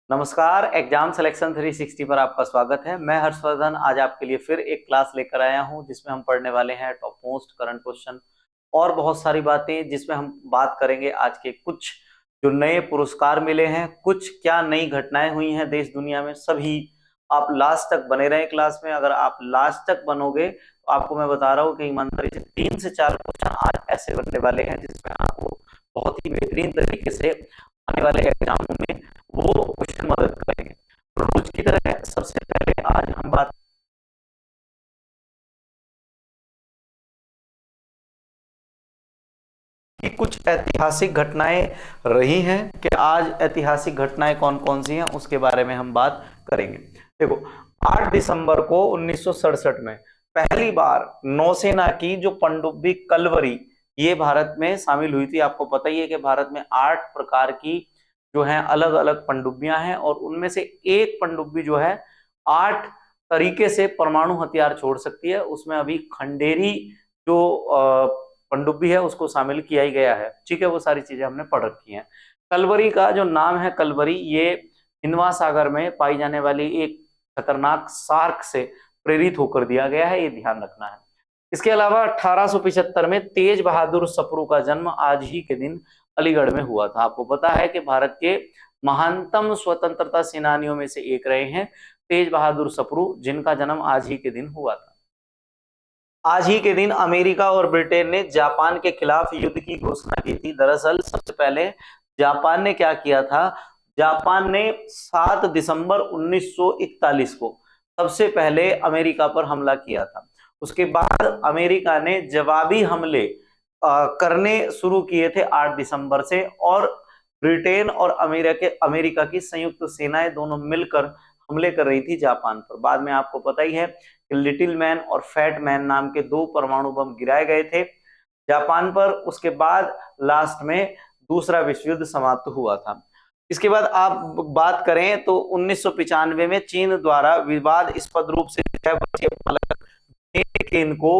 नमस्कार। Exam selection 360 पर आपका स्वागत है। मैं हर्षवर्धन आज आपके लिए फिर एक क्लास लेकर आया हूं जिसमें हम पढ़ने वाले हैं टॉप मोस्ट करंट क्वेश्चन और बहुत सारी बातें, जिसमें हम बात करेंगे आज के कुछ जो नए पुरस्कार मिले हैं, कुछ क्या नई घटनाएं हुई हैं देश दुनिया में। सभी आप लास्ट तक बने रहे क्लास में। अगर आप लास्ट तक बनोगे तो आपको मैं बता रहा हूँ कि ईमानदारी से 3 से 4 क्वेश्चन आज ऐसे बनने वाले हैं जिसमें आपको बहुत ही बेहतरीन तरीके से आने वाले एग्जामों में वो क्वेश्चन मदद करेंगे। रोज की तरह सबसे पहले आज हम बात की कुछ ऐतिहासिक घटनाएं रही हैं कि आज ऐतिहासिक घटनाएं कौन कौन सी हैं उसके बारे में हम बात करेंगे। देखो, 8 दिसंबर को 1967 में पहली बार नौसेना की जो पनडुब्बी कलवरी ये भारत में शामिल हुई थी। आपको पता ही है कि भारत में 8 प्रकार की जो है अलग अलग पनडुब्बियां हैं और उनमें से एक पनडुब्बी जो है 8 तरीके से परमाणु हथियार छोड़ सकती है। उसमें अभी खंडेरी जो पनडुब्बी है उसको शामिल किया ही गया है। ठीक है, वो सारी चीजें हमने पढ़ रखी हैं। कलवरी का जो नाम है कलवरी, ये हिंद महासागर में पाई जाने वाली एक खतरनाक सार्क से प्रेरित होकर दिया गया है, ये ध्यान रखना है। इसके अलावा 1875 में तेज बहादुर सप्रू का जन्म आज ही के दिन अलीगढ़ में हुआ था। आपको पता है कि भारत के महानतम स्वतंत्रता सेनानियों में से एक रहे हैं तेज बहादुर सप्रू, जिनका जन्म आज ही के दिन हुआ था। आज ही के दिन अमेरिका और ब्रिटेन ने जापान के खिलाफ युद्ध की घोषणा की थी। दरअसल सबसे पहले जापान ने क्या किया था, जापान ने 7 दिसंबर 1941 को सबसे पहले अमेरिका पर हमला किया था। उसके बाद अमेरिका ने जवाबी हमले करने शुरू किए थे 8 दिसंबर से, और ब्रिटेन और अमेरिका की संयुक्त सेनाएं दोनों मिलकर हमले कर रही थी जापान पर। बाद में आपको पता ही है कि लिटिल मैन और फैट मैन नाम के 2 परमाणु बम गिराए गए थे जापान पर। उसके बाद लास्ट में दूसरा विश्व युद्ध समाप्त हुआ था। इसके बाद आप बात करें तो 1995 में चीन द्वारा विवादास्पद रूप से को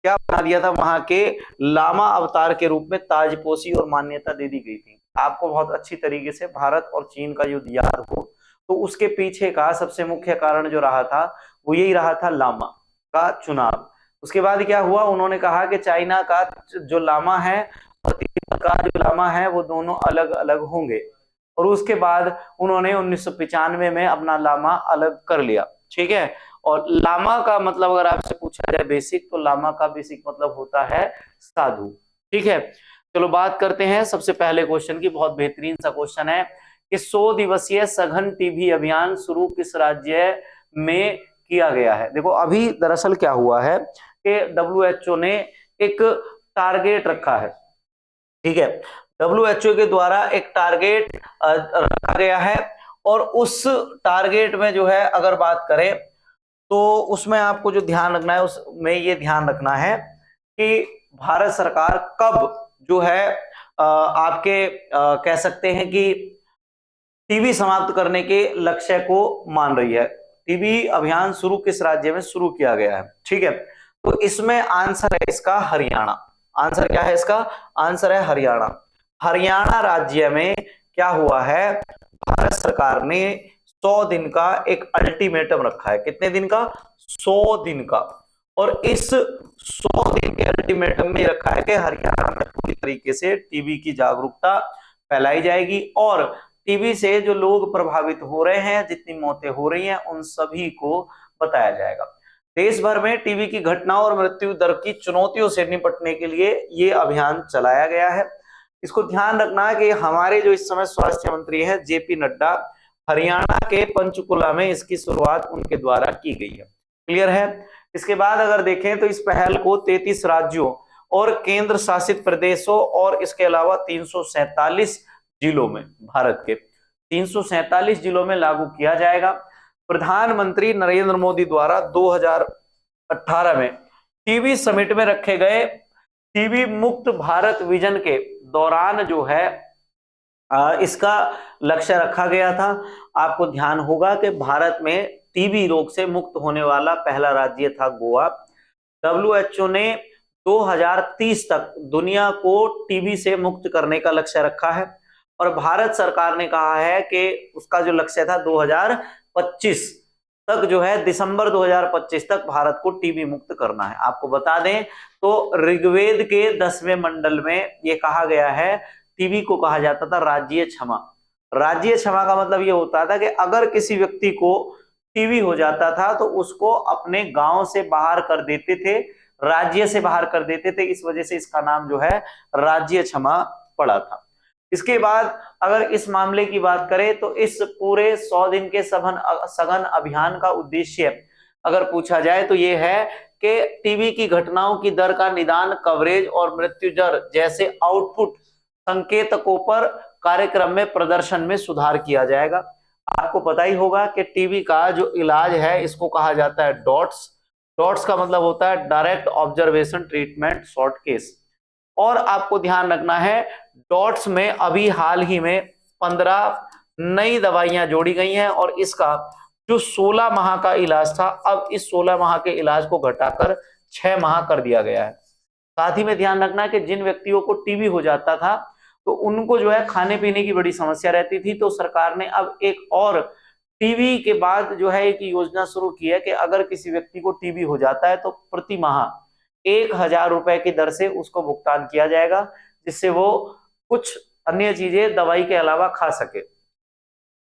क्या बना दिया था, वहां के लामा अवतार के रूप में ताजपोशी और मान्यता दे दी गई थी। आपको बहुत अच्छी तरीके से भारत और चीन का युद्ध याद हो तो उसके पीछे का सबसे मुख्य कारण जो रहा था वो यही रहा था, लामा का चुनाव। उसके बाद क्या हुआ, उन्होंने कहा कि चाइना का जो लामा है और तिब्बत का जो लामा है वो दोनों अलग अलग होंगे, और उसके बाद उन्होंने 1995 में अपना लामा अलग कर लिया। ठीक है, और लामा का मतलब अगर आपसे पूछा जाए बेसिक, तो लामा का बेसिक मतलब होता है साधु। ठीक है, चलो बात करते हैं सबसे पहले क्वेश्चन की। बहुत बेहतरीन सा क्वेश्चन है कि 100 दिवसीय सघन टीबी अभियान शुरू किस राज्य में किया गया है। देखो, अभी दरअसल क्या हुआ है कि WHO ने एक टारगेट रखा है। ठीक है, WHO के द्वारा एक टारगेट रखा गया है, और उस टारगेट में जो है अगर बात करें तो उसमें आपको जो ध्यान रखना है, उसमें ये ध्यान रखना है कि भारत सरकार कब जो है आपके कह सकते हैं कि टीबी समाप्त करने के लक्ष्य को मान रही है। टीबी अभियान शुरू किस राज्य में शुरू किया गया है। ठीक है, तो इसमें आंसर है इसका हरियाणा। आंसर क्या है इसका, आंसर है हरियाणा। हरियाणा राज्य में क्या हुआ है, भारत सरकार ने 100 दिन का एक अल्टीमेटम रखा है। कितने दिन का, 100 दिन का। और इस 100 दिन के अल्टीमेटम में रखा है कि हरियाणा में पूरी तरीके से टीबी की जागरूकता फैलाई जाएगी, और टीबी से जो लोग प्रभावित हो रहे हैं, जितनी मौतें हो रही हैं, उन सभी को बताया जाएगा। देश भर में टीबी की घटनाओं और मृत्यु दर की चुनौतियों से निपटने के लिए ये अभियान चलाया गया है। इसको ध्यान रखना है कि हमारे जो इस समय स्वास्थ्य मंत्री है JP नड्डा, हरियाणा के पंचकुला में इसकी शुरुआत उनके द्वारा की गई है। क्लियर है। इसके बाद अगर देखें तो इस पहल को 33 राज्यों और केंद्र शासित प्रदेशों और इसके अलावा 347 जिलों में, भारत के 347 जिलों में लागू किया जाएगा। प्रधानमंत्री नरेंद्र मोदी द्वारा 2018 में टीबी समिट में रखे गए टीबी मुक्त भारत विजन के दौरान जो है इसका लक्ष्य रखा गया था। आपको ध्यान होगा कि भारत में टीबी रोग से मुक्त होने वाला पहला राज्य था गोवा। WHO ने 2030 तक दुनिया को टीबी से मुक्त करने का लक्ष्य रखा है। और भारत सरकार ने कहा है कि उसका जो लक्ष्य था 2025 तक जो है, दिसंबर 2025 तक भारत को टीबी मुक्त करना है। आपको बता दें तो ऋग्वेद के 10वें मंडल में ये कहा गया है, टीबी को कहा जाता था राज्य क्षमा। राज्य क्षमा का मतलब ये होता था कि अगर किसी व्यक्ति को टीबी हो जाता था तो उसको अपने गांव से बाहर कर देते थे, राज्य से बाहर कर देते थे। इस वजह से इसका नाम जो है राज्य क्षमा पड़ा था। इसके बाद अगर इस मामले की बात करें तो इस पूरे 100 दिन के सघन अभियान का उद्देश्य अगर पूछा जाए तो ये है कि टीबी की घटनाओं की दर का निदान, कवरेज और मृत्यु दर जैसे आउटपुट संकेतकों पर कार्यक्रम में प्रदर्शन में सुधार किया जाएगा। आपको पता ही होगा कि टीबी का जो इलाज है इसको कहा जाता है डॉट्स। डॉट्स का मतलब होता है direct observation treatment short case. और आपको ध्यान रखना है डॉट्स में अभी हाल ही में 15 नई दवाइयां जोड़ी गई हैं और इसका जो 16 माह का इलाज था अब इस 16 माह के इलाज को घटाकर 6 माह कर दिया गया है। साथ ही में ध्यान रखना कि जिन व्यक्तियों को टीबी हो जाता था तो उनको जो है खाने पीने की बड़ी समस्या रहती थी, तो सरकार ने अब एक और टीबी के बाद जो है एक योजना शुरू की है कि अगर किसी व्यक्ति को टीबी हो जाता है तो प्रति माह 1000 रुपए की दर से उसको भुगतान किया जाएगा, जिससे वो कुछ अन्य चीजें दवाई के अलावा खा सके।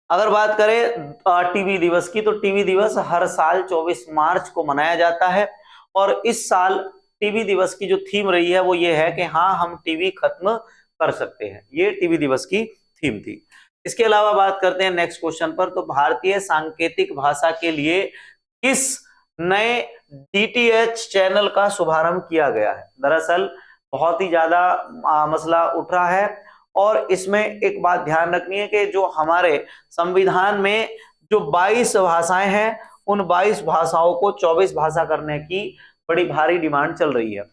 अगर बात करें टीबी दिवस की, तो टीबी दिवस हर साल 24 मार्च को मनाया जाता है और इस साल टीबी दिवस की जो थीम रही है वो ये है कि हाँ हम टीबी खत्म कर सकते हैं। ये टीबी दिवस की थीम थी। इसके अलावा बात करते हैं नेक्स्ट क्वेश्चन पर। तो भारतीय सांकेतिक भाषा के लिए किस नए डीटीएच चैनल का शुभारंभ किया गया है? दरअसल बहुत ही ज्यादा मसला उठ रहा है और इसमें एक बात ध्यान रखनी है कि जो हमारे संविधान में जो 22 भाषाएं हैं उन 22 भाषाओं को 24 भाषा करने की बड़ी भारी डिमांड चल रही है।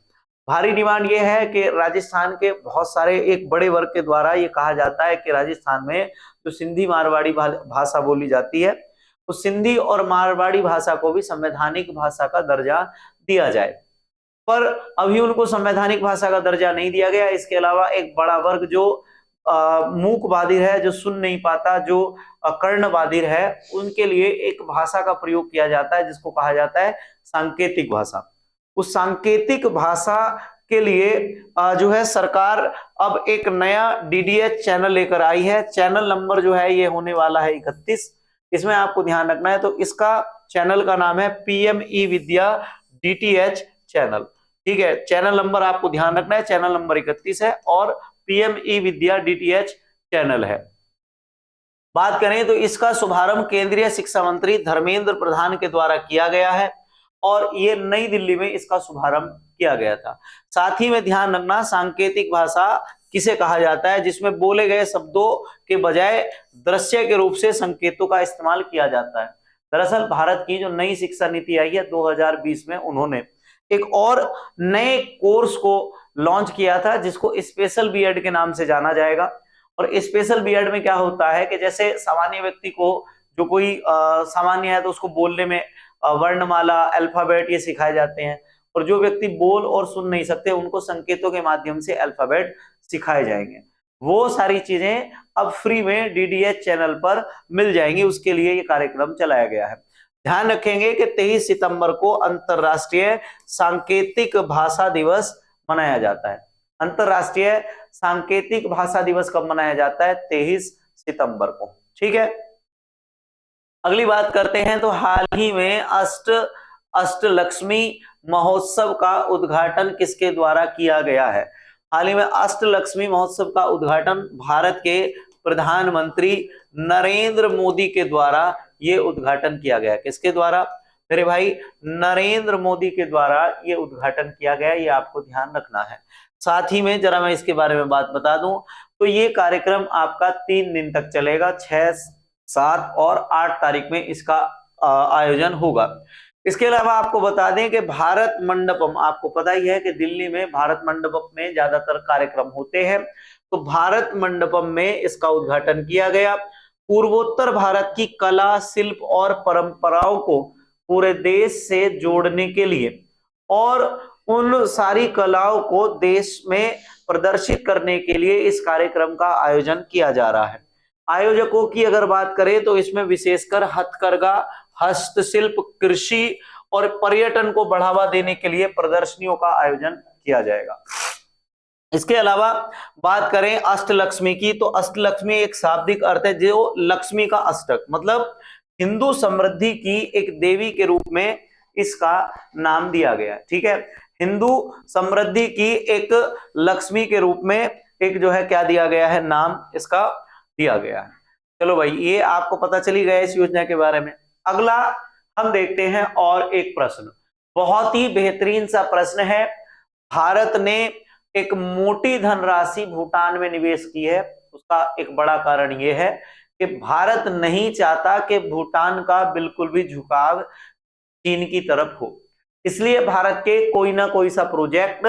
भारी डिमांड यह है कि राजस्थान के बहुत सारे एक बड़े वर्ग के द्वारा ये कहा जाता है कि राजस्थान में जो सिंधी मारवाड़ी भाषा बोली जाती है उस सिंधी और मारवाड़ी भाषा को भी संवैधानिक भाषा का दर्जा दिया जाए, पर अभी उनको संवैधानिक भाषा का दर्जा नहीं दिया गया। इसके अलावा एक बड़ा वर्ग जो मूक बाधिर है, जो सुन नहीं पाता, जो कर्ण बाधिर है, उनके लिए एक भाषा का प्रयोग किया जाता है जिसको कहा जाता है सांकेतिक भाषा। उस सांकेतिक भाषा के लिए जो है सरकार अब एक नया डीडीएच चैनल लेकर आई है। चैनल नंबर जो है ये होने वाला है 31। इसमें आपको ध्यान रखना है, तो इसका चैनल का नाम है पीएम ई विद्या डीटीएच चैनल। ठीक है, चैनल नंबर आपको ध्यान रखना है, चैनल नंबर 31 है और पीएम ई विद्या डीटीएच चैनल है। बात करें तो इसका शुभारंभ केंद्रीय शिक्षा मंत्री धर्मेंद्र प्रधान के द्वारा किया गया है और ये नई दिल्ली में इसका शुभारंभ किया गया था। साथ ही में ध्यान रखना सांकेतिक भाषा किसे कहा जाता है? जिसमें बोले गए शब्दों के बजाय दृश्य के रूप से संकेतों का इस्तेमाल किया जाता है। दरअसल भारत की जो नई शिक्षा नीति आई है 2020 में, उन्होंने एक और नए कोर्स को लॉन्च किया था जिसको स्पेशल बीएड के नाम से जाना जाएगा। और स्पेशल बीएड में क्या होता है कि जैसे सामान्य व्यक्ति को जो कोई सामान्य है तो उसको बोलने में वर्णमाला, अल्फाबेट ये सिखाए जाते हैं, और जो व्यक्ति बोल और सुन नहीं सकते उनको संकेतों के माध्यम से अल्फाबेट सिखाए जाएंगे। वो सारी चीजें अब फ्री में डीडीएच चैनल पर मिल जाएंगी, उसके लिए ये कार्यक्रम चलाया गया है। ध्यान रखेंगे कि 23 सितंबर को अंतरराष्ट्रीय सांकेतिक भाषा दिवस मनाया जाता है। अंतरराष्ट्रीय सांकेतिक भाषा दिवस कब मनाया जाता है? 23 सितंबर को। ठीक है, अगली बात करते हैं। तो हाल ही में अष्टलक्ष्मी महोत्सव का उद्घाटन किसके द्वारा किया गया है? हाल ही में अष्टलक्ष्मी महोत्सव का उद्घाटन भारत के प्रधानमंत्री नरेंद्र मोदी के द्वारा ये उद्घाटन किया गया। किसके द्वारा मेरे भाई? नरेंद्र मोदी के द्वारा ये उद्घाटन किया गया, ये आपको ध्यान रखना है। साथ ही में जरा मैं इसके बारे में बात बता दूं तो ये कार्यक्रम आपका 3 दिन तक चलेगा, 6, 7 और 8 तारीख में इसका आयोजन होगा। इसके अलावा आपको बता दें कि भारत मंडपम, आपको पता ही है कि दिल्ली में भारत मंडपम में ज्यादातर कार्यक्रम होते हैं, तो भारत मंडपम में इसका उद्घाटन किया गया। पूर्वोत्तर भारत की कला, शिल्प और परंपराओं को पूरे देश से जोड़ने के लिए और उन सारी कलाओं को देश में प्रदर्शित करने के लिए इस कार्यक्रम का आयोजन किया जा रहा है। आयोजकों की अगर बात करें तो इसमें विशेषकर हथकरघा, हस्तशिल्प, कृषि और पर्यटन को बढ़ावा देने के लिए प्रदर्शनियों का आयोजन किया जाएगा। इसके अलावा बात करें अष्टलक्ष्मी की, तो अष्टलक्ष्मी एक शाब्दिक अर्थ है जो लक्ष्मी का अष्टक, मतलब हिंदू समृद्धि की एक देवी के रूप में इसका नाम दिया गया है। ठीक है, हिंदू समृद्धि की एक लक्ष्मी के रूप में एक जो है क्या दिया गया है, नाम इसका दिया गया है। चलो भाई, ये आपको पता चली गया इस योजना के बारे में। अगला हम देखते हैं और एक प्रश्न, बहुत ही बेहतरीन सा प्रश्न है। भारत ने एक मोटी धनराशि भूटान में निवेश की है। उसका एक बड़ा कारण यह है कि भारत नहीं चाहता कि भूटान का बिल्कुल भी झुकाव चीन की तरफ हो, इसलिए भारत के कोई ना कोई सा प्रोजेक्ट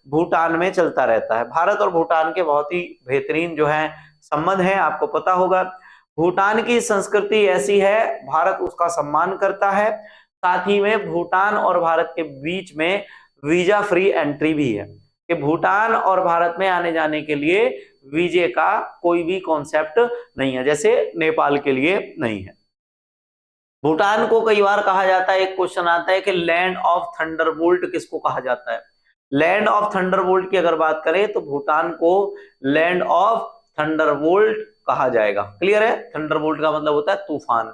भूटान में चलता रहता है। भारत और भूटान के बहुत ही बेहतरीन जो है संबंध है, आपको पता होगा। भूटान की संस्कृति ऐसी है, भारत उसका सम्मान करता है। साथ ही में भूटान और भारत के बीच में वीजा फ्री एंट्री भी है, कि भूटान और भारत में आने जाने के लिए वीजे का कोई भी कॉन्सेप्ट नहीं है, जैसे नेपाल के लिए नहीं है। भूटान को कई बार कहा जाता है, एक क्वेश्चन आता है कि लैंड ऑफ थंडरबोल्ट किसको कहा जाता है। लैंड ऑफ थंडरबोल्ट की अगर बात करें तो भूटान को लैंड ऑफ थंडरबोल्ट कहा जाएगा। क्लियर है, थंडरबोल्ट का मतलब होता है तूफान।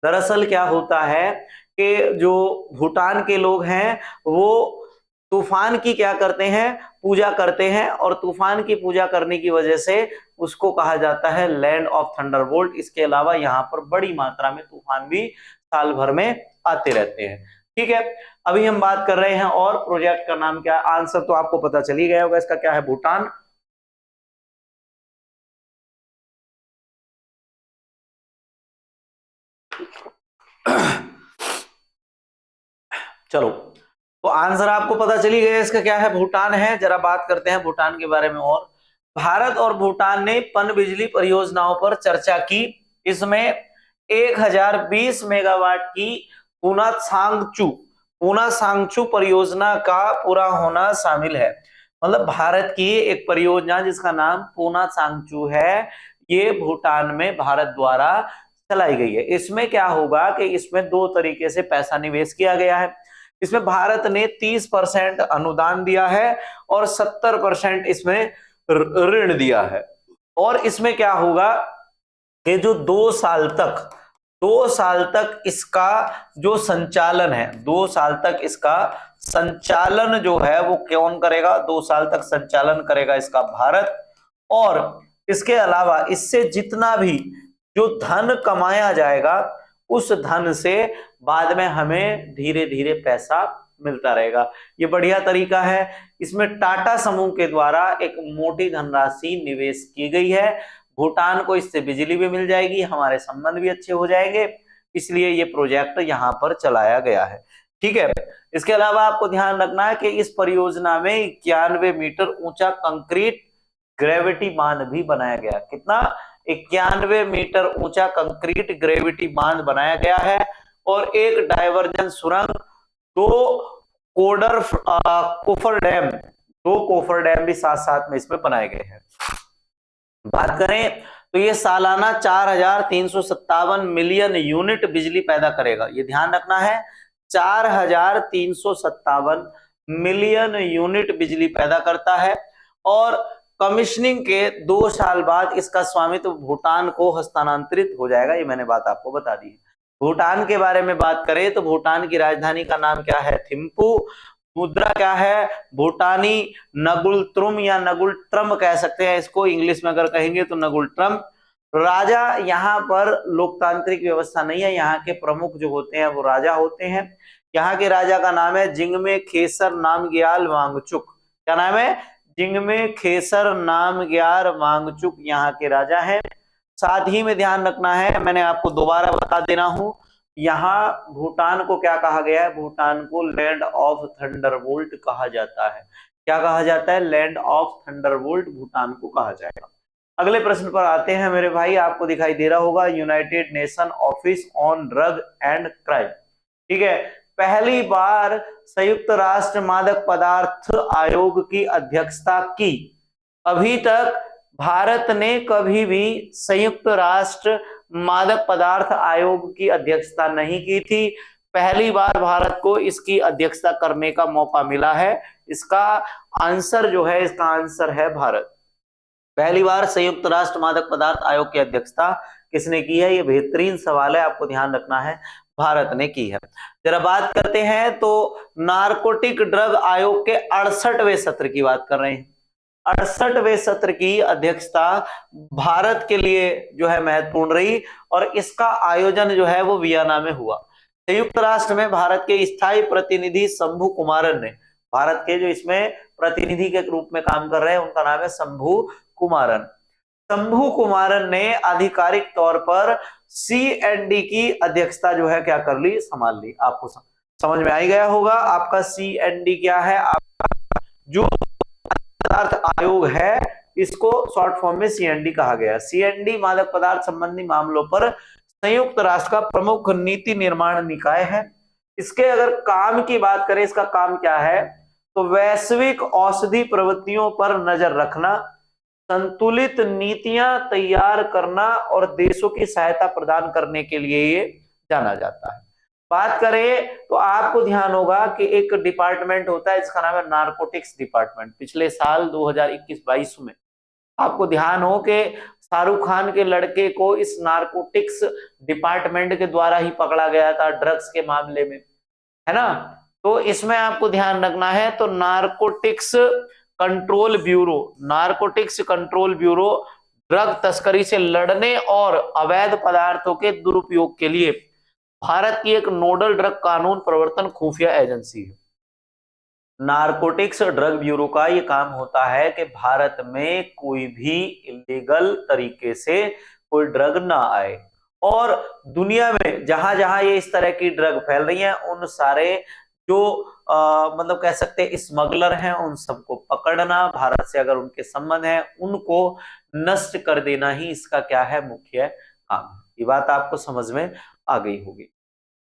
दरअसल क्या होता है कि जो भूटान के लोग हैं वो तूफान की क्या करते हैं, पूजा करते हैं, और तूफान की पूजा करने की वजह से उसको कहा जाता है लैंड ऑफ थंडरबोल्ट। इसके अलावा यहाँ पर बड़ी मात्रा में तूफान भी साल भर में आते रहते हैं। ठीक है, अभी हम बात कर रहे हैं और प्रोजेक्ट का नाम क्या है। आंसर तो आपको पता चल ही गया होगा, इसका क्या है, भूटान। चलो, तो आंसर आपको पता चली गया, इसका क्या है, भूटान है। जरा बात करते हैं भूटान के बारे में और। भारत और भूटान ने पनबिजली परियोजनाओं पर चर्चा की। इसमें 1020 मेगावाट की पूना सांगचू परियोजना का पूरा होना शामिल है। मतलब भारत की एक परियोजना जिसका नाम पूना सांगचू है, ये भूटान में भारत द्वारा चलाई गई है। इसमें क्या होगा कि इसमें दो तरीके से पैसा निवेश किया गया है। इसमें भारत ने 30% अनुदान दिया है और 70% इसमें ऋण दिया है। और इसमें क्या होगा कि जो 2 साल तक इसका जो संचालन है, 2 साल तक इसका संचालन जो है वो कौन करेगा, 2 साल तक संचालन करेगा इसका भारत। और इसके अलावा इससे जितना भी जो धन कमाया जाएगा उस धन से बाद में हमें धीरे धीरे पैसा मिलता रहेगा। ये बढ़िया तरीका है। इसमें टाटा समूह के द्वारा एक मोटी धनराशि निवेश की गई है। भूटान को इससे बिजली भी मिल जाएगी, हमारे संबंध भी अच्छे हो जाएंगे, इसलिए ये प्रोजेक्ट यहां पर चलाया गया है। ठीक है, इसके अलावा आपको ध्यान रखना है कि इस परियोजना में 91 मीटर ऊंचा कंक्रीट ग्रेविटी बांध भी बनाया गया। कितना, 91 मीटर ऊंचा कंक्रीट ग्रेविटी बांध बनाया गया है। और एक डायवर्जन सुरंग, दो कोफर डैम भी साथ साथ में इसमें बनाए गए हैं। बात करें तो ये सालाना 4357 मिलियन यूनिट बिजली पैदा करेगा। ये ध्यान रखना है, 4357 मिलियन यूनिट बिजली पैदा करता है। और कमिश्निंग के 2 साल बाद इसका स्वामित्व भूटान को हस्तांतरित हो जाएगा। ये मैंने बात आपको बता दी है। भूटान के बारे में बात करें तो भूटान की राजधानी का नाम क्या है, थिम्पू। मुद्रा क्या है, भूटानी नगुलट्रुम या नगुलट्रम कह सकते हैं इसको, इंग्लिश में अगर कहेंगे तो नगुलट्रम। राजा, यहाँ पर लोकतांत्रिक व्यवस्था नहीं है, यहाँ के प्रमुख जो होते हैं वो राजा होते हैं। यहाँ के राजा का नाम है जिंगमे खेसर नामग्याल वांगचुक। क्या नाम है, जिंगमे खेसर नामग्याल वांगचुक यहाँ के राजा हैं। साथ ही में ध्यान रखना है, मैंने आपको दोबारा बता देना हूं, यहाँ भूटान को क्या कहा गया है, भूटान को लैंड ऑफ थंडरबोल्ट कहा जाता है। क्या कहा जाता है, लैंड ऑफ थंडरबोल्ट भूटान को कहा जाएगा। अगले प्रश्न पर आते हैं मेरे भाई, आपको दिखाई दे रहा होगा United nation office on drug and crime. ठीक है, पहली बार संयुक्त राष्ट्र मादक पदार्थ आयोग की अध्यक्षता की? अभी तक भारत ने कभी भी संयुक्त राष्ट्र मादक पदार्थ आयोग की अध्यक्षता नहीं की थी। पहली बार भारत को इसकी अध्यक्षता करने का मौका मिला है। इसका आंसर जो है, इसका आंसर है भारत। पहली बार संयुक्त राष्ट्र मादक पदार्थ आयोग की अध्यक्षता किसने की है? ये बेहतरीन सवाल है, आपको ध्यान रखना है, भारत ने की है। जरा बात करते हैं तो नारकोटिक ड्रग आयोग के 68वें सत्र की बात कर रहे हैं। 68वें सत्र की अध्यक्षता भारत के लिए जो है महत्वपूर्ण रही और इसका आयोजन जो है वो वियना में हुआ। संयुक्त राष्ट्र में भारत के स्थायी प्रतिनिधि शंभू कुमारन ने, भारत के जो इसमें प्रतिनिधि के रूप में काम कर रहे हैं उनका नाम है शंभू कुमारन। शंभू कुमारन ने आधिकारिक तौर पर CND की अध्यक्षता जो है क्या कर ली? संभाल ली। आपको समझ में आ ही गया होगा आपका CND क्या है। आपका जो पदार्थ आयोग है इसको शॉर्ट फॉर्म में CND कहा गया। CND मादक पदार्थ संबंधी मामलों पर संयुक्त राष्ट्र का प्रमुख नीति निर्माण निकाय है। इसके अगर काम की बात करें, इसका काम क्या है तो वैश्विक औषधि प्रवृत्तियों पर नजर रखना, संतुलित नीतियां तैयार करना और देशों की सहायता प्रदान करने के लिए ये जाना जाता है। बात करें तो आपको ध्यान होगा कि एक डिपार्टमेंट होता है जिसका नाम है नारकोटिक्स डिपार्टमेंट। पिछले साल 2021-22 में आपको ध्यान हो कि शाहरुख खान के लड़के को इस नारकोटिक्स डिपार्टमेंट के द्वारा ही पकड़ा गया था ड्रग्स के मामले में, है ना। तो इसमें आपको ध्यान रखना है तो narcotics control bureau, narcotics control bureau drug तस्करी से लड़ने और अवैध पदार्थों के दुरुपयोग के लिए भारत की एक नोडल ड्रग कानून प्रवर्तन खुफिया एजेंसी है। नारकोटिक्स ड्रग ब्यूरो का ये काम होता है कि भारत में कोई भी इलीगल तरीके से कोई ड्रग ना आए और दुनिया में जहां जहां ये इस तरह की ड्रग फैल रही है उन सारे जो मतलब कह सकते हैं स्मगलर हैं उन सबको पकड़ना, भारत से अगर उनके संबंध है उनको नष्ट कर देना ही इसका क्या है? मुख्य काम। ये बात आपको समझ में आ गई होगी।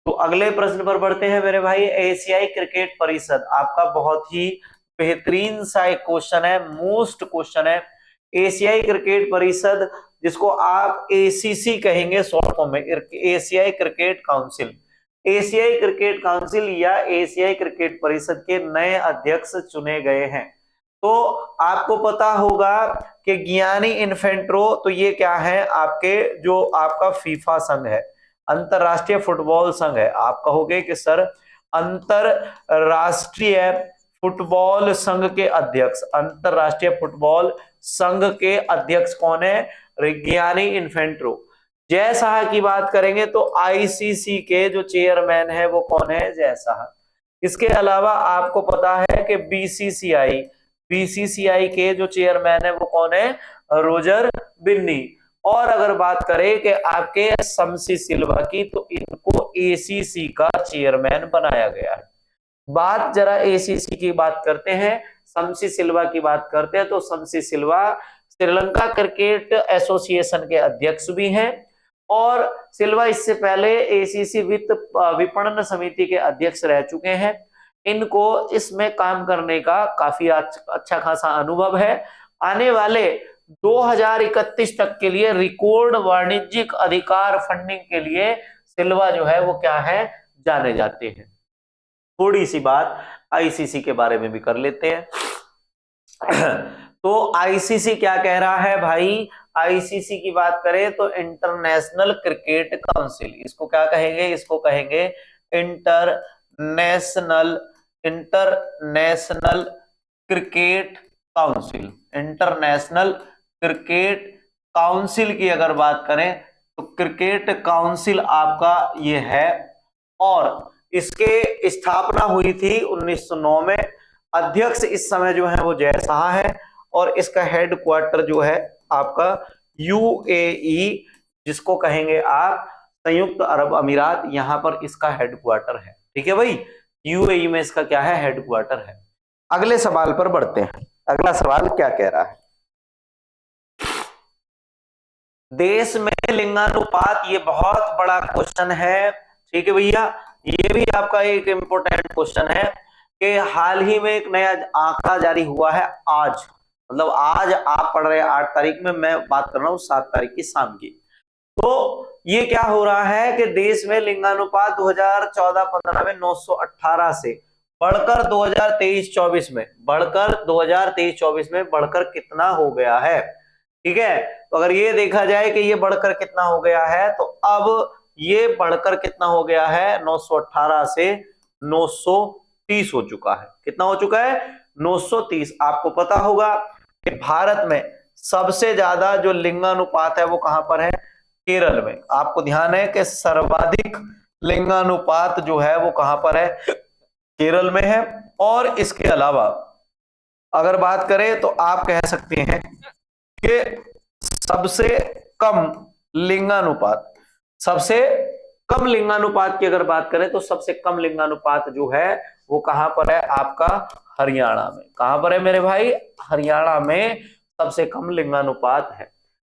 तो अगले प्रश्न पर बढ़ते हैं मेरे भाई। एशियाई क्रिकेट परिषद आपका बहुत ही बेहतरीन सा एक क्वेश्चन है, मोस्ट क्वेश्चन है। एशियाई क्रिकेट परिषद जिसको आप ACC कहेंगे शॉर्ट फॉर्म में, एशियाई क्रिकेट काउंसिल। एशियाई क्रिकेट काउंसिल या एशियाई क्रिकेट परिषद के नए अध्यक्ष चुने गए हैं। तो आपको पता होगा कि गियानी इन्फेंट्रो, तो ये क्या है आपके जो आपका फीफा संघ है, अंतरराष्ट्रीय फुटबॉल संघ है। आप कहोगे कि सर अंतरराष्ट्रीय फुटबॉल संघ के अध्यक्ष, अंतरराष्ट्रीय फुटबॉल संघ के अध्यक्ष कौन है? गियानी इन्फेंट्रो। जय शाह की बात करेंगे तो ICC के जो चेयरमैन है वो कौन है? जय शाह। इसके अलावा आपको पता है कि BCCI के जो चेयरमैन है वो कौन है? रोजर बिन्नी। और अगर बात करें कि आपके शमसी सिल्वा की, तो इनको ACC का चेयरमैन बनाया गया है। बात जरा ACC की बात करते हैं, शमसी सिल्वा की बात करते हैं। तो शमसी सिल्वा श्रीलंका क्रिकेट एसोसिएशन के अध्यक्ष भी हैं और सिल्वा इससे पहले ACC वित्त विपणन समिति के अध्यक्ष रह चुके हैं। इनको इसमें काम करने का काफी अच्छा खासा अनुभव है। आने वाले 2031 तक के लिए रिकॉर्ड वाणिज्यिक अधिकार फंडिंग के लिए सिल्वा जो है वो क्या है? जाने जाते हैं। थोड़ी सी बात ICC के बारे में भी कर लेते हैं। तो ICC क्या कह रहा है भाई? ICC की बात करें तो इंटरनेशनल क्रिकेट काउंसिल, इसको क्या कहेंगे? इसको कहेंगे international cricket council. International cricket council की अगर बात करें तो क्रिकेट काउंसिल आपका ये है और इसके स्थापना हुई थी 1909 में। अध्यक्ष इस समय जो है वो जय शाह है और इसका हेडक्वार्टर जो है आपका UAE, जिसको कहेंगे आप संयुक्त अरब अमीरात, यहां पर इसका हेडक्वार्टर है। ठीक है भाई, UAE में इसका क्या है? हेडक्वार्टर है। अगले सवाल पर बढ़ते हैं। अगला सवाल क्या कह रहा है? देश में लिंगानुपात, ये बहुत बड़ा क्वेश्चन है। ठीक है भैया, ये भी आपका एक इंपॉर्टेंट क्वेश्चन है कि हाल ही में एक नया आंकड़ा जारी हुआ है आज, मतलब आज आप पढ़ रहे हैं 8 तारीख में, मैं बात कर रहा हूँ 7 तारीख की शाम की। तो ये क्या हो रहा है कि देश में लिंगानुपात 2014-15 में 918 से बढ़कर 2023-24 में बढ़कर कितना हो गया है। ठीक है, तो अगर ये देखा जाए कि ये बढ़कर कितना हो गया है, तो अब ये बढ़कर कितना हो गया है, 918 से 930 हो चुका है। कितना हो चुका है, 930। आपको पता होगा कि भारत में सबसे ज्यादा जो लिंगानुपात है वो कहां पर है, केरल में। आपको ध्यान है कि सर्वाधिक लिंगानुपात जो है वो कहां पर है, केरल में है। और इसके अलावा अगर बात करें तो आप कह सकते हैं कि सबसे कम लिंगानुपात, सबसे कम लिंगानुपात की अगर बात करें तो सबसे कम लिंगानुपात जो है वो कहां पर है, आपका हरियाणा में। कहां पर है मेरे भाई, हरियाणा में सबसे कम लिंगानुपात है।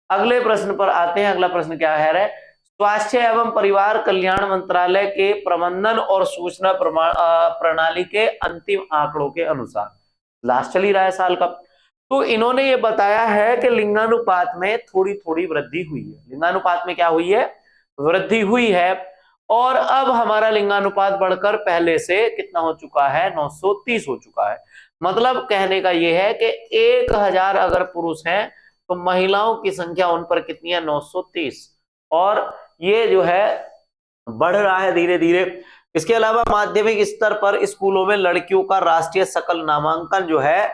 अगले प्रश्न पर आते हैं। अगला प्रश्न क्या है, स्वास्थ्य एवं परिवार कल्याण मंत्रालय के प्रबंधन और सूचना प्रणाली के अंतिम आंकड़ों के अनुसार, लास्ट चल ही रहा है साल का, तो इन्होंने ये बताया है कि लिंगानुपात में थोड़ी थोड़ी वृद्धि हुई है। लिंगानुपात में क्या हुई है, वृद्धि हुई है। और अब हमारा लिंगानुपात बढ़कर पहले से कितना हो चुका है, 930 हो चुका है। मतलब कहने का यह है कि 1000 अगर पुरुष हैं तो महिलाओं की संख्या उन पर कितनी है, 930। और ये जो है बढ़ रहा है धीरे धीरे। इसके अलावा माध्यमिक स्तर पर स्कूलों में लड़कियों का राष्ट्रीय सकल नामांकन जो है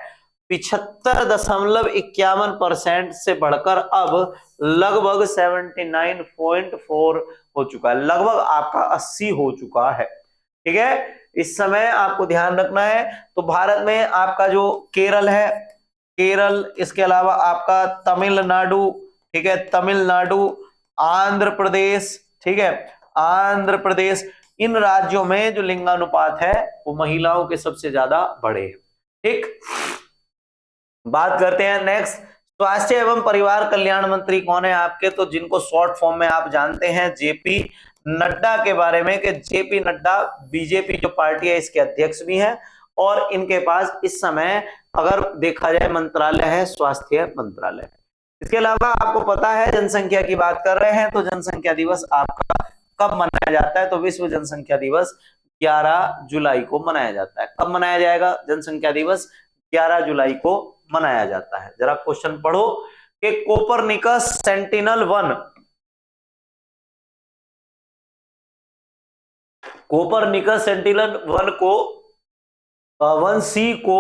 75.51% से बढ़कर अब लगभग 79.4 हो चुका है, लगभग आपका 80 हो चुका है। ठीक है, इस समय आपको ध्यान रखना है। तो भारत में आपका जो केरल है, केरल, इसके अलावा आपका तमिलनाडु, ठीक है, तमिलनाडु, आंध्र प्रदेश, ठीक है, आंध्र प्रदेश, इन राज्यों में जो लिंगानुपात है वो महिलाओं के सबसे ज्यादा बढ़े हैं। ठीक, बात करते हैं नेक्स्ट। स्वास्थ्य एवं परिवार कल्याण मंत्री कौन है आपके, तो जिनको शॉर्ट फॉर्म में आप जानते हैं जेपी नड्डा के बारे में, कि जेपी नड्डा बीजेपी जो पार्टी है इसके अध्यक्ष भी हैं। और इनके पास इस समय अगर देखा जाए मंत्रालय है स्वास्थ्य मंत्रालय। इसके अलावा आपको पता है जनसंख्या की बात कर रहे हैं तो जनसंख्या दिवस आपका कब मनाया जाता है, तो विश्व जनसंख्या दिवस 11 जुलाई को मनाया जाता है। कब मनाया जाएगा जनसंख्या दिवस, 11 जुलाई को मनाया जाता है। जरा क्वेश्चन पढ़ो कि कोपरनिकस सेंटिनल 1, कोपरनिकस सेंटिनल 1 को 1C को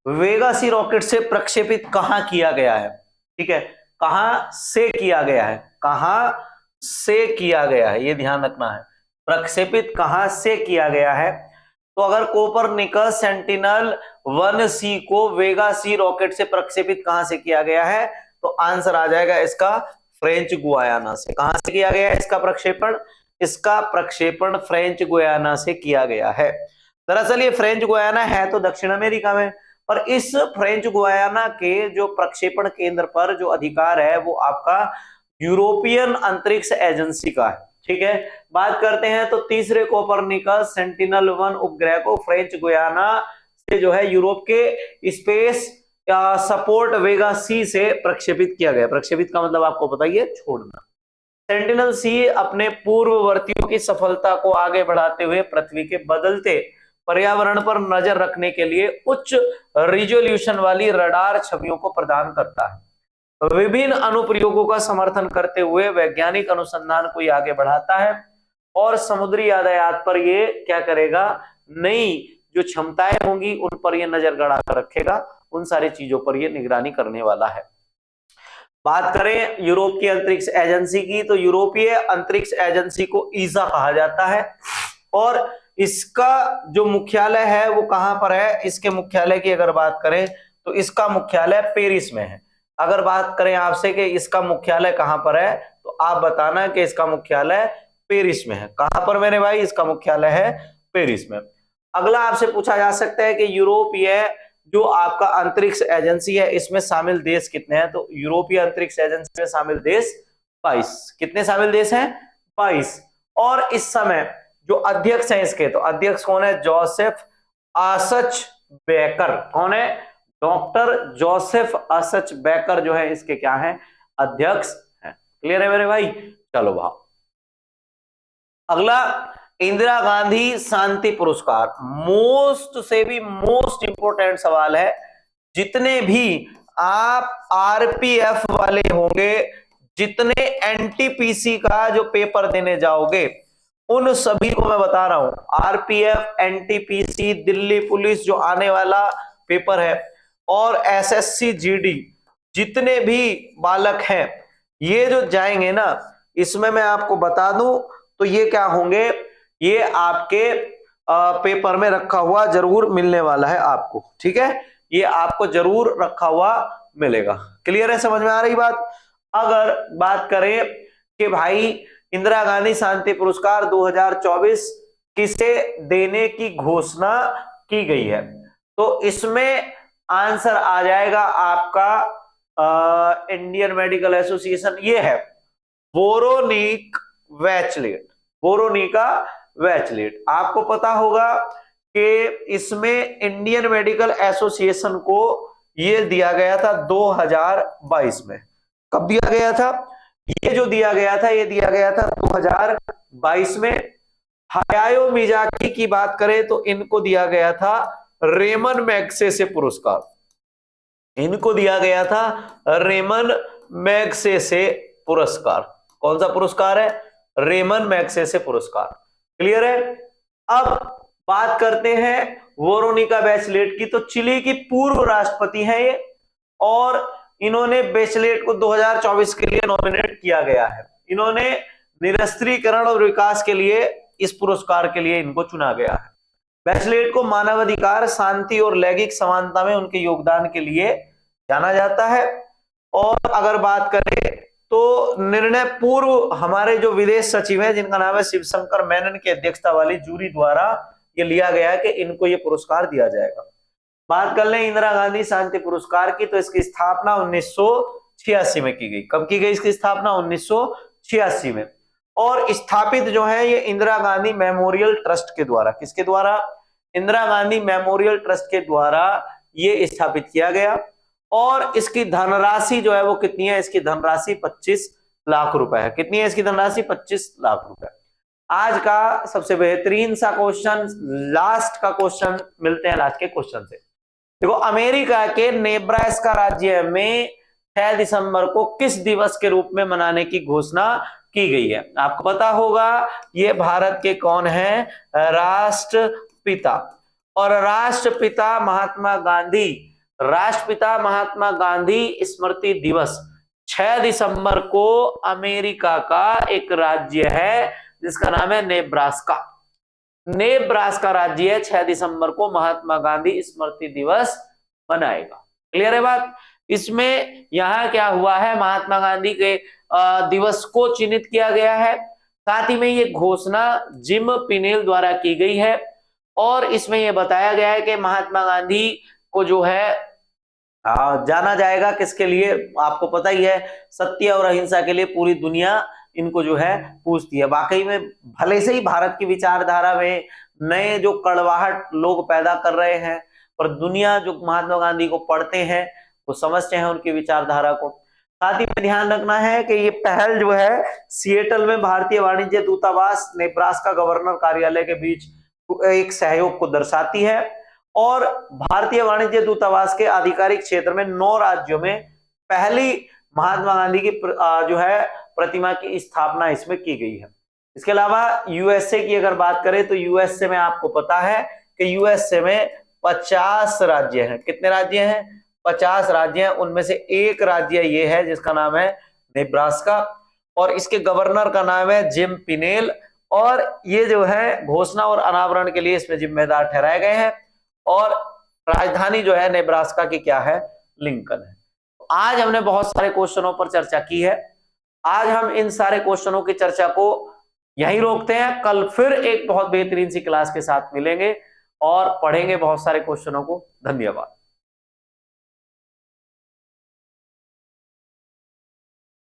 वेगा सी रॉकेट से प्रक्षेपित कहां किया गया है। ठीक है, कहां से किया गया है, कहां से किया गया है, ये ध्यान रखना है, प्रक्षेपित कहां से किया गया है। तो अगर कोपरनिकस सेंटिनल 1C को वेगा सी रॉकेट से प्रक्षेपित कहां से किया गया है, तो आंसर आ जाएगा इसका फ्रेंच गुयाना से। कहां से किया गया है इसका प्रक्षेपण, इसका प्रक्षेपण फ्रेंच गुयाना से किया गया है। दरअसल ये फ्रेंच गुयाना है तो दक्षिण अमेरिका में, और इस फ्रेंच गुयाना के जो प्रक्षेपण केंद्र पर जो अधिकार है वो आपका यूरोपियन अंतरिक्ष एजेंसी का है। ठीक है, बात करते हैं तो तीसरे कोपरनिकस सेंटिनल 1 उपग्रह को फ्रेंच गुयाना से जो है यूरोप के स्पेस सपोर्ट वेगा सी से प्रक्षेपित किया गया। प्रक्षेपित का मतलब आपको बताइए छोड़ना। सेंटिनल सी अपने पूर्ववर्तियों की सफलता को आगे बढ़ाते हुए पृथ्वी के बदलते पर्यावरण पर नजर रखने के लिए उच्च रिजोल्यूशन वाली रडार छवियों को प्रदान करता है। विभिन्न अनुप्रयोगों का समर्थन करते हुए वैज्ञानिक अनुसंधान को आगे बढ़ाता है और समुद्री यातायात पर ये क्या करेगा, नई जो क्षमताएं होंगी उन पर ये नजर गड़ा कर रखेगा, उन सारी चीजों पर ये निगरानी करने वाला है। बात करें यूरोप की अंतरिक्ष एजेंसी की, तो यूरोपीय अंतरिक्ष एजेंसी को ईसा कहा जाता है और इसका जो मुख्यालय है वो कहां पर है। इसके मुख्यालय की अगर बात करें तो इसका मुख्यालय पेरिस में है। अगर बात करें आपसे कि इसका मुख्यालय कहां पर है, तो आप बताना कि इसका मुख्यालय पेरिस में है। कहां पर मेरे भाई, इसका मुख्यालय है पेरिस में। अगला आपसे पूछा जा सकता है कि यूरोपीय जो आपका अंतरिक्ष एजेंसी है इसमें शामिल देश कितने हैं, तो यूरोपीय अंतरिक्ष एजेंसी में शामिल देश 22। कितने शामिल देश हैं, 22। और इस समय जो अध्यक्ष हैं इसके, तो अध्यक्ष कौन है? जोसेफ आसच बेकर। कौन है? डॉक्टर जोसेफ आसच बेकर जो है इसके क्या है? अध्यक्ष हैं। क्लियर है मेरे भाई? चलो भाव अगला, इंदिरा गांधी शांति पुरस्कार। मोस्ट से भी मोस्ट इंपोर्टेंट सवाल है। जितने भी आप आरपीएफ वाले होंगे, जितने एनटीपीसी का जो पेपर देने जाओगे, उन सभी को मैं बता रहा हूं, आरपीएफ, एनटीपीसी, दिल्ली पुलिस जो आने वाला पेपर है, और एसएससी जीडी, जितने भी बालक हैं ये जो जाएंगे ना, इसमें मैं आपको बता दूं तो ये क्या होंगे, ये आपके पेपर में रखा हुआ जरूर मिलने वाला है आपको। ठीक है, ये आपको जरूर रखा हुआ मिलेगा। क्लियर है? समझ में आ रही बात? अगर बात करें कि भाई इंदिरा गांधी शांति पुरस्कार 2024 किसे देने की घोषणा की गई है, तो इसमें आंसर आ जाएगा आपका इंडियन मेडिकल एसोसिएशन, ये है वोरोनिक वैचलेट। वोरोनिका वैचलेट, आपको पता होगा कि इसमें इंडियन मेडिकल एसोसिएशन को ये दिया गया था 2022 में। कब दिया गया था? ये जो दिया गया था, ये दिया गया था 2022 में। हायाओ मियाजाकी की बात करें तो इनको दिया गया था रेमन मैग्सेसे पुरस्कार। इनको दिया गया था रेमन मैग्सेसे पुरस्कार। कौन सा पुरस्कार है? रेमन मैग्सेसे पुरस्कार। क्लियर है? अब बात करते हैं वोरोनिका बैचलेट की। तो चिली की पूर्व राष्ट्रपति हैं ये, और इन्होंने बैचलेट को 2024 के लिए नॉमिनेट किया गया है। इन्होंने निरस्त्रीकरण और विकास के लिए इस पुरस्कार के लिए इनको चुना गया है। बैचलेट को मानवाधिकार, शांति और लैंगिक समानता में उनके योगदान के लिए जाना जाता है। और अगर बात करें तो निर्णय पूर्व हमारे जो विदेश सचिव हैं, जिनका नाम है शिवशंकर मेनन की अध्यक्षता वाली जूरी द्वारा ये लिया गया है कि इनको ये पुरस्कार दिया जाएगा। बात कर लें इंदिरा गांधी शांति पुरस्कार की, तो इसकी स्थापना 1986 में की गई। कब की गई इसकी स्थापना? 1986 में। और स्थापित जो है ये इंदिरा गांधी मेमोरियल ट्रस्ट के द्वारा। किसके द्वारा? इंदिरा गांधी मेमोरियल ट्रस्ट के द्वारा ये स्थापित किया गया। और इसकी धनराशि जो है वो कितनी है? इसकी धनराशि 25 लाख रुपए है। कितनी है इसकी धनराशि? 25 लाख रुपए। आज का सबसे बेहतरीन सा क्वेश्चन, लास्ट का क्वेश्चन, मिलते हैं लास्ट के क्वेश्चन से। देखो, अमेरिका के नेब्रास्का राज्य में 6 दिसंबर को किस दिवस के रूप में मनाने की घोषणा की गई है? आपको पता होगा ये भारत के कौन है? राष्ट्रपिता। और राष्ट्रपिता महात्मा गांधी स्मृति दिवस 6 दिसंबर को अमेरिका का एक राज्य है जिसका नाम है नेब्रास्का। नेब्रास्का राज्य 6 दिसंबर को महात्मा गांधी स्मृति दिवस मनाएगा। क्लियर है बात? इसमें यहां क्या हुआ है, महात्मा गांधी के दिवस को चिन्हित किया गया है। साथ ही में ये घोषणा जिम पिनेल द्वारा की गई है। और इसमें यह बताया गया है कि महात्मा गांधी को जो है जाना जाएगा किसके लिए? आपको पता ही है, सत्य और अहिंसा के लिए पूरी दुनिया इनको जो है पूछती है। वाकई में भले से ही भारत की विचारधारा में नए जो कड़वाहट लोग पैदा कर रहे हैं, पर दुनिया जो महात्मा गांधी को पढ़ते हैं वो समझते हैं उनकी विचारधारा को। साथ ही में ध्यान रखना है कि ये पहल जो है सिएटल में भारतीय वाणिज्य दूतावास, नेब्रास्का गवर्नर कार्यालय के बीच एक सहयोग को दर्शाती है। और भारतीय वाणिज्य दूतावास के आधिकारिक क्षेत्र में 9 राज्यों में पहली महात्मा गांधी की जो है प्रतिमा की स्थापना इसमें की गई है। इसके अलावा यूएसए की अगर बात करें तो यूएसए में आपको पता है कि यूएसए में 50 राज्य हैं। कितने राज्य हैं? 50 राज्य हैं। उनमें से एक राज्य ये है जिसका नाम है नेब्रास्का, और इसके गवर्नर का नाम है जिम पिनेल। और ये जो है घोषणा और अनावरण के लिए इसमें जिम्मेदार ठहराए गए हैं। और राजधानी जो है नेब्रास्का की क्या है? लिंकन है। आज हमने बहुत सारे क्वेश्चनों पर चर्चा की है। आज हम इन सारे क्वेश्चनों की चर्चा को यहीं रोकते हैं। कल फिर एक बहुत बेहतरीन सी क्लास के साथ मिलेंगे और पढ़ेंगे बहुत सारे क्वेश्चनों को। धन्यवाद।